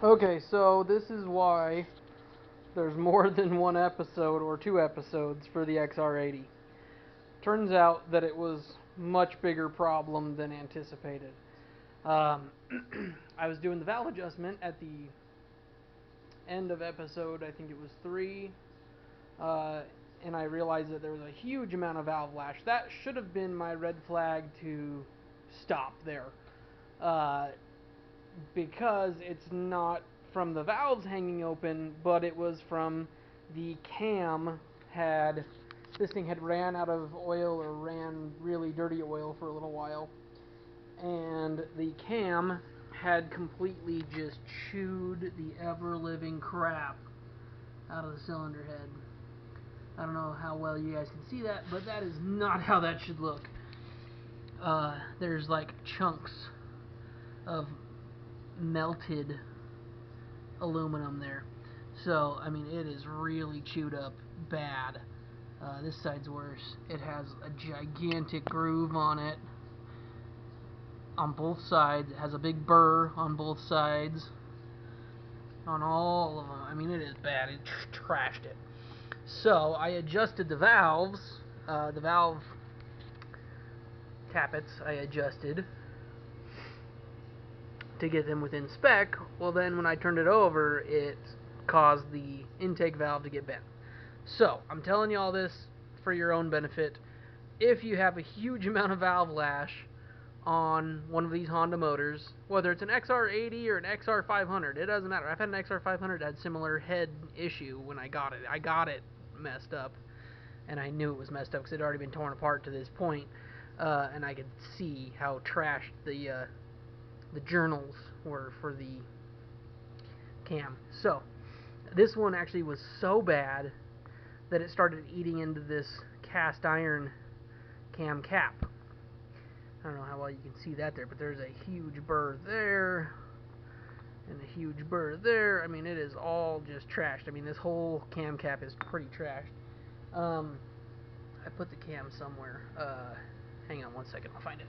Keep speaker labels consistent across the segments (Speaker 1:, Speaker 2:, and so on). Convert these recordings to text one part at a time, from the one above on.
Speaker 1: Okay, so this is why there's more than one episode or two episodes for the XR80. Turns out that it was much bigger problem than anticipated. Um, I was doing the valve adjustment at the end of episode, I think it was 3, uh, and I realized that there was a huge amount of valve lash. That should have been my red flag to stop there. Uh, because it's not from the valves hanging open, but it was from the cam had this thing had ran out of oil or ran really dirty oil for a little while, and the cam had completely just chewed the ever living crap out of the cylinder head. I don't know how well you guys can see that, but that is not how that should look. There's like chunks of melted aluminum there. So, I mean, it is really chewed up bad. This side's worse. It has a gigantic groove on it on both sides. It has a big burr on both sides. On all of them. I mean, it is bad. It trashed it. So, I adjusted the valves. The valve tappets I adjusted to get them within spec. Well, then when I turned it over, it caused the intake valve to get bent. So, I'm telling you all this for your own benefit. If you have a huge amount of valve lash on one of these Honda motors, whether it's an XR80 or an XR500, it doesn't matter. I've had an XR500 that had similar head issue when I got it. I got it messed up, and I knew it was messed up because it had already been torn apart to this point, and I could see how trashed the journals were for the cam. So, this one actually was so bad that it started eating into this cast iron cam cap. I don't know how well you can see that there, but there's a huge burr there, and a huge burr there. I mean, it is all just trashed. I mean, this whole cam cap is pretty trashed. I put the cam somewhere. Hang on one second, I'll find it.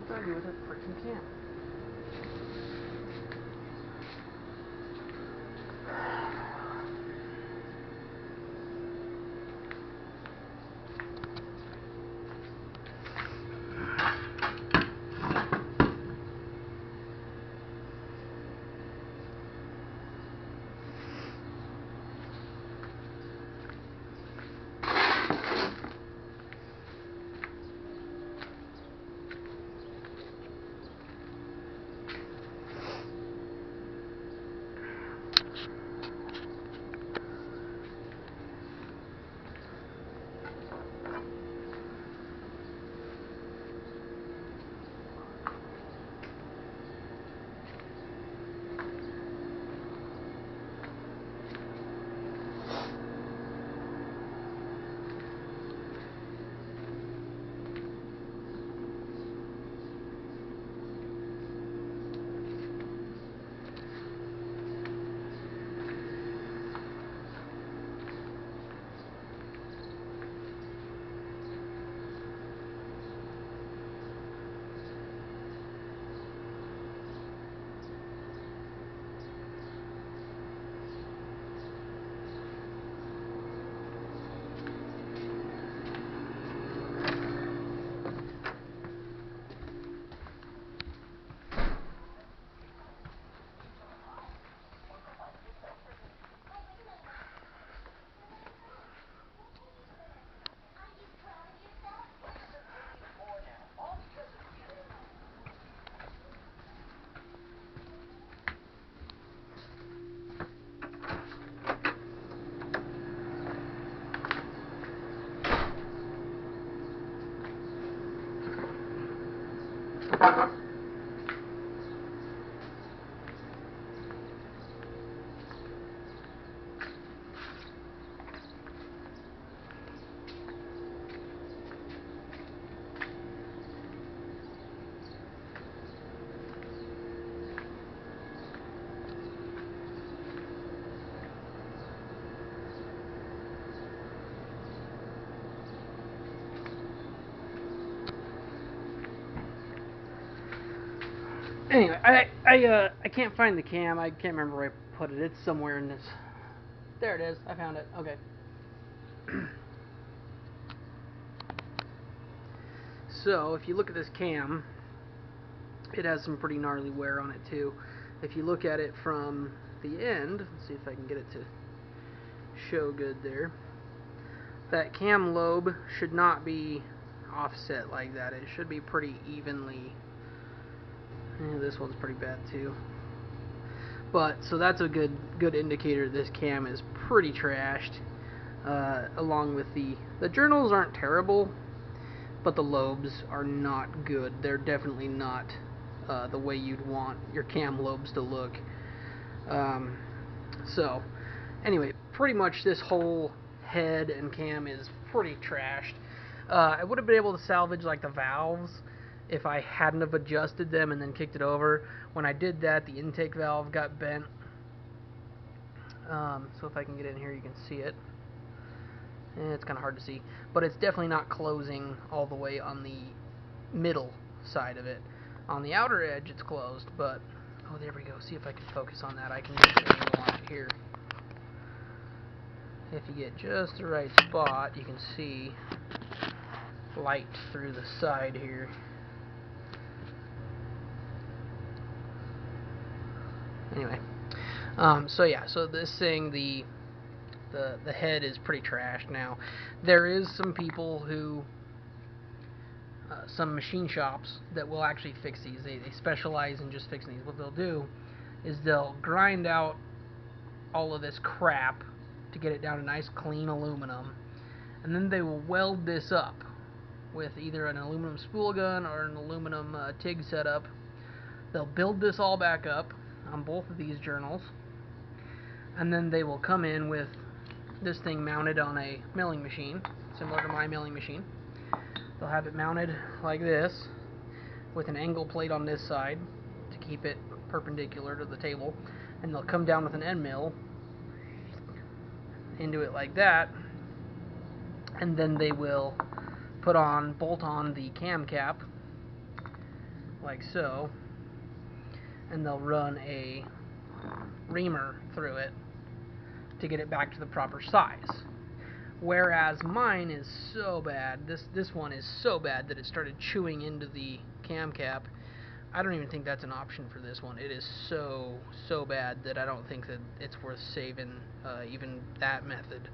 Speaker 1: What do I do with that freaking cam? Anyway, I can't find the cam. I can't remember where I put it. It's somewhere in this. There it is. I found it. Okay. So if you look at this cam, it has some pretty gnarly wear on it too. If you look at it from the end, let's see if I can get it to show good there. That cam lobe should not be offset like that. It should be pretty evenly. This one's pretty bad too. But so that's a good indicator this cam is pretty trashed. Along with the journals aren't terrible, but the lobes are not good. They're definitely not the way you'd want your cam lobes to look. So anyway, pretty much this whole head and cam is pretty trashed. I would have been able to salvage like the valves if I hadn't have adjusted them and then kicked it over. When I did that, the intake valve got bent. So if I can get in here, you can see it. It's kind of hard to see, but it's definitely not closing all the way on the middle side of it. On the outer edge, it's closed, but oh, there we go. See if I can focus on that. I can get the angle on it here. If you get just the right spot, you can see light through the side here. Anyway, so yeah, so this thing, the head is pretty trashed now. There is some people who, some machine shops that will actually fix these. They specialize in just fixing these. What they'll do is they'll grind out all of this crap to get it down to nice clean aluminum, and then they will weld this up with either an aluminum spool gun or an aluminum TIG setup. They'll build this all back up on both of these journals, and then they will come in with this thing mounted on a milling machine, similar to my milling machine. They'll have it mounted like this with an angle plate on this side to keep it perpendicular to the table, and they'll come down with an end mill into it like that, and then they will bolt on the cam cap like so, and they'll run a reamer through it to get it back to the proper size. Whereas mine is so bad, this one is so bad that it started chewing into the cam cap. I don't even think that's an option for this one. It is so bad that I don't think that it's worth saving even that method,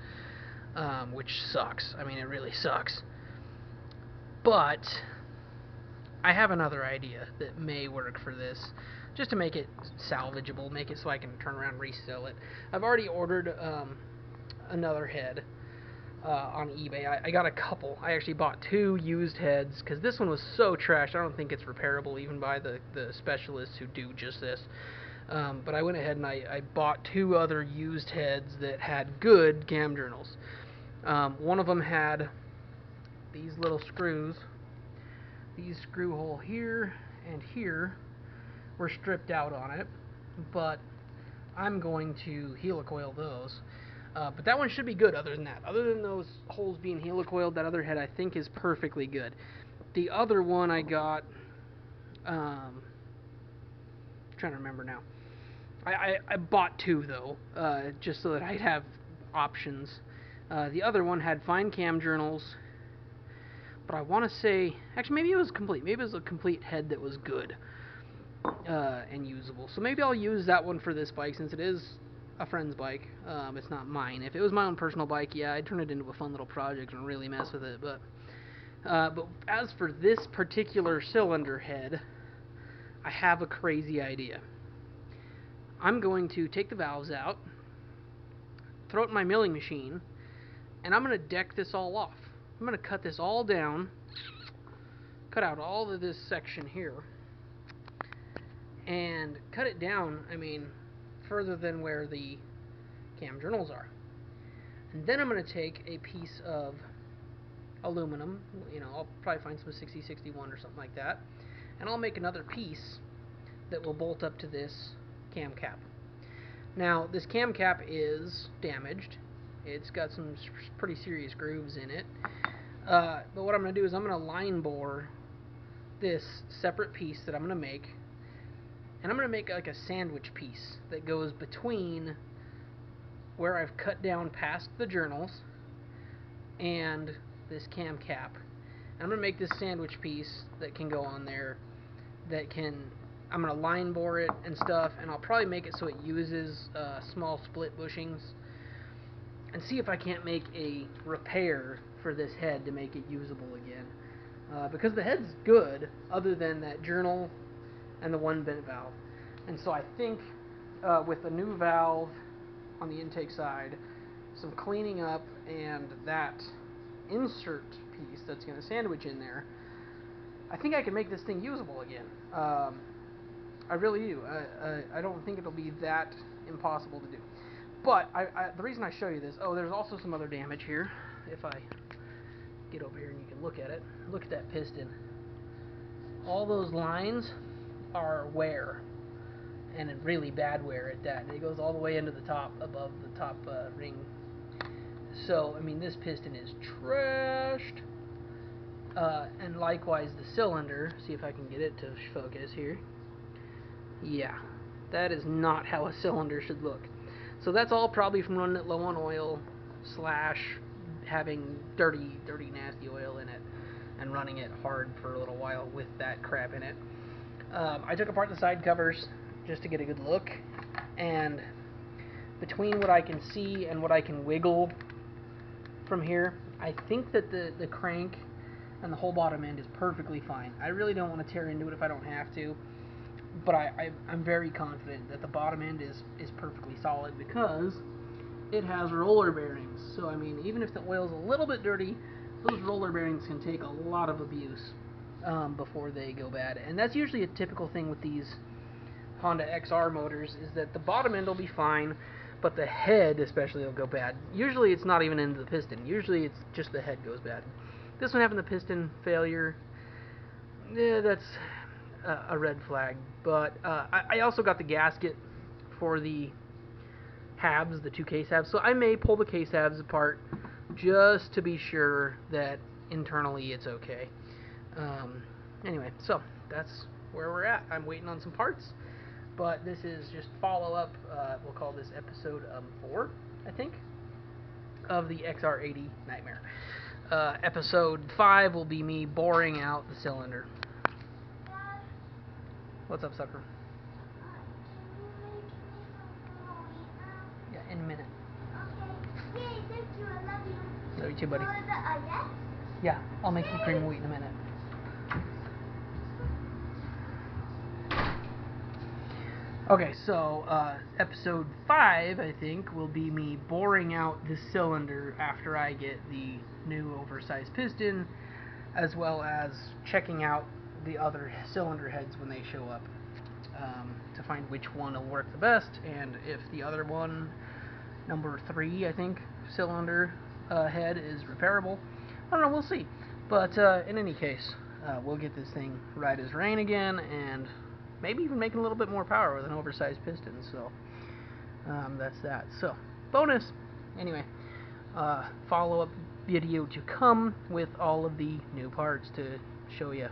Speaker 1: which sucks. I mean, it really sucks. But I have another idea that may work for this, just to make it salvageable, make it so I can turn around and resell it. I've already ordered another head on eBay. I got a couple. I actually bought 2 used heads because this one was so trashed. I don't think it's repairable even by the specialists who do just this. But I went ahead and I bought 2 other used heads that had good cam journals. One of them had these little screws. These screw hole here and here were stripped out on it, but I'm going to helicoil those. But that one should be good other than that. Other than those holes being helicoiled, that other head I think is perfectly good. The other one I got, I'm trying to remember now. I bought 2 though, just so that I'd have options. The other one had fine cam journals, but I want to say, actually maybe it was complete. Maybe it was a complete head that was good and usable. So maybe I'll use that one for this bike since it is a friend's bike. It's not mine. If it was my own personal bike, yeah, I'd turn it into a fun little project and really mess with it. But as for this particular cylinder head, I have a crazy idea. I'm going to take the valves out, throw it in my milling machine, and I'm going to deck this all off. I'm going to cut this all down, cut out all of this section here, and cut it down, I mean, further than where the cam journals are. And then I'm going to take a piece of aluminum, you know, I'll probably find some 6061 or something like that, and I'll make another piece that will bolt up to this cam cap. Now, this cam cap is damaged. It's got some pretty serious grooves in it. But what I'm going to do is I'm going to line bore this separate piece that I'm going to make, and I'm going to make like a sandwich piece that goes between where I've cut down past the journals and this cam cap. And I'm going to make this sandwich piece that can go on there, that can, I'm going to line bore it and stuff, and I'll probably make it so it uses small split bushings, and see if I can't make a repair for this head to make it usable again. Because the head's good, other than that journal and the one bent valve. And so I think with a new valve on the intake side, some cleaning up, and that insert piece that's going to sandwich in there, I think I can make this thing usable again. I really do. I don't think it'll be that impossible to do. But the reason I show you this, there's also some other damage here. If I get over here and you can look at it, look at that piston. All those lines are wear, and really bad wear at that. And it goes all the way into the top, above the top ring. So, I mean, this piston is trashed. And likewise the cylinder. See if I can get it to focus here. Yeah, that is not how a cylinder should look. So that's all probably from running it low on oil, / having dirty, nasty oil in it, and running it hard for a little while with that crap in it. I took apart the side covers just to get a good look, and between what I can see and what I can wiggle from here, I think that the crank and the whole bottom end is perfectly fine. I really don't want to tear into it if I don't have to, but I'm very confident that the bottom end is perfectly solid, because it has roller bearings. So I mean, even if the oil's a little bit dirty, those roller bearings can take a lot of abuse before they go bad. And that's usually a typical thing with these Honda XR motors, is that the bottom end will be fine, but the head especially will go bad. Usually it's not even into the piston. Usually it's just the head goes bad. This one having the piston failure, yeah, that's a red flag. But I also got the gasket for the halves, the two case halves, so I may pull the case halves apart just to be sure that internally it's okay. Anyway, so that's where we're at. I'm waiting on some parts, but this is just follow-up. We'll call this episode 4, I think, of the XR80 Nightmare. Episode 5 will be me boring out the cylinder. What's up, sucker? Yeah, in a minute.
Speaker 2: Okay. Yay, thank you. I love you.
Speaker 1: Love you too, buddy.
Speaker 2: Yes?
Speaker 1: Yeah, I'll make you cream of wheat in a minute. Okay, so episode 5, I think, will be me boring out the cylinder after I get the new oversized piston, as well as checking out the other cylinder heads when they show up, to find which one will work the best, and if the other one, number 3, I think, cylinder head is repairable. I don't know, we'll see. But in any case, we'll get this thing right as rain again, and maybe even making a little bit more power with an oversized piston. So that's that. So bonus. Anyway, follow-up video to come with all of the new parts to show you.